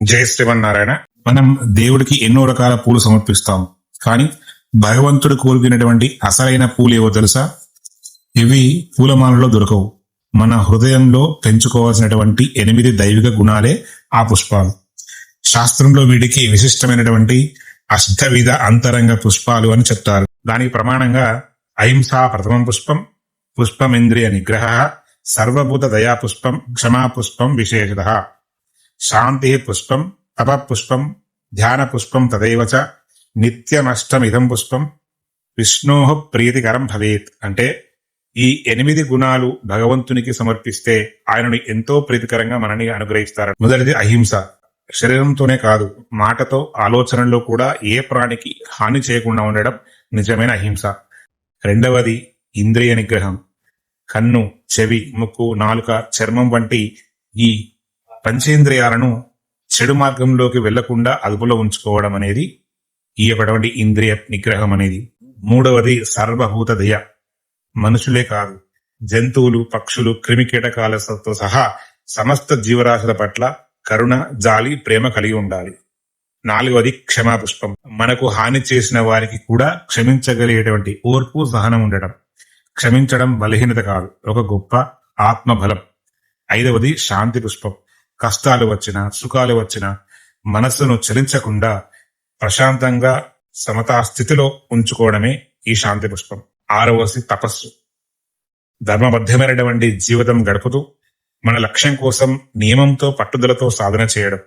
జై శ్రీమన్నారాయణ. మనం దేవుడికి ఎన్నో రకాల పూలు సమర్పిస్తాం, కానీ భగవంతుడు కోరుకునేటువంటి అసలైన పూలు ఏవో తెలుసా? ఇవి పూలమాలలో దొరకవు. మన హృదయంలో పెంచుకోవాల్సినటువంటి 8 దైవిక గుణాలే ఆ పుష్పాలు. శాస్త్రంలో వీటికి విశిష్టమైనటువంటి అష్టవిధ అంతరంగ పుష్పాలు అని చెప్తారు. దానికి ప్రమాణంగా అహింస ప్రథమం పుష్పం, పుష్పమింద్రియ నిగ్రహ, సర్వభూత దయా పుష్పం, క్షమా పుష్పం విశేషత, శాంతి పుష్పం, తప పుష్పం, ధ్యాన పుష్పం తదైవ చ నిత్యమష్టమిదం పుష్పం విష్ణోః ప్రీతికరం భవేత్. అంటే ఈ 8 గుణాలు భగవంతునికి సమర్పిస్తే ఆయనని ఎంతో ప్రీతికరంగా మనని అనుగ్రహిస్తారు. మొదటిది అహింస. శరీరంతోనే కాదు, మాటతో, ఆలోచనలో కూడా ఏ ప్రాణికి హాని చేయకుండా ఉండడం నిజమైన అహింస. రెండవది ఇంద్రియ నిగ్రహం. కన్ను, చెవి, ముక్కు, నాలుక, చర్మం వంటి ఈ పంచేంద్రియాలను చెడు మార్గంలోకి వెళ్లకుండా అదుపులో ఉంచుకోవడం అనేది ఈ ఒకటి ఇంద్రియ నిగ్రహం అనేది. మూడవది సర్వభూత దయ. మనుషులే కాదు, జంతువులు, పక్షులు, క్రిమికీటకాలతో సహా సమస్త జీవరాశుల పట్ల కరుణ, జాలి, ప్రేమ కలిగి ఉండాలి. నాలుగవది క్షమా పుష్పం. మనకు హాని చేసిన వారికి కూడా క్షమించగలిగేటువంటి ఓర్పు, సహనం ఉండటం. క్షమించడం బలహీనత కాదు, ఒక గొప్ప ఆత్మబలం. ఐదవది శాంతి పుష్పం. కష్టాలు వచ్చినా, సుఖాలు వచ్చినా మనస్సును చలించకుండా ప్రశాంతంగా సమతా స్థితిలో ఉంచుకోవడమే ఈ శాంతి పుష్పం. ఆరవది తపస్సు. ధర్మబద్ధమైనటువంటి జీవితం గడుపుతూ మన లక్ష్యం కోసం నియమంతో, పట్టుదలతో సాధన చేయడం.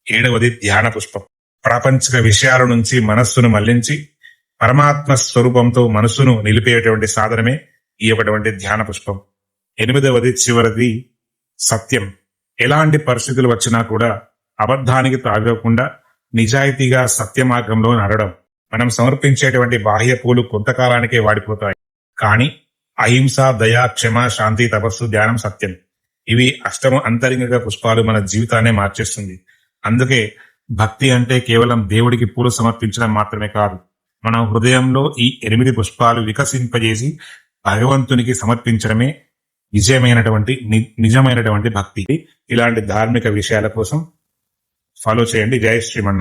ఏడవది ధ్యాన పుష్పం. ప్రాపంచిక విషయాల నుంచి మనస్సును మళ్లించి పరమాత్మ స్వరూపంతో మనస్సును నిలిపేటువంటి సాధనమే ఈ ఒకటి ధ్యాన పుష్పం. ఎనిమిదవది చివరిది సత్యం. ఎలాంటి పరిస్థితులు వచ్చినా కూడా అబద్ధానికి తాగకుండా నిజాయితీగా సత్య మార్గంలో నడవడం. మనం సమర్పించేటువంటి బాహ్య పూలు కొంతకాలానికే వాడిపోతాయి, కానీ అహింస, దయ, క్షమ, శాంతి, తపస్సు, ధ్యానం, సత్యం ఇవి అష్టమ అంతరింగ పుష్పాలు మన జీవితాన్ని మార్చేస్తుంది. అందుకే భక్తి అంటే కేవలం దేవుడికి పూలు సమర్పించడం మాత్రమే కాదు, మన హృదయంలో ఈ 8 పుష్పాలు వికసింపజేసి భగవంతునికి సమర్పించడమే నిజమైనటువంటి భక్తి. ఇలాంటి ధార్మిక విషయాల కోసం ఫాలో చేయండి. జై శ్రీమన్నారాయణ.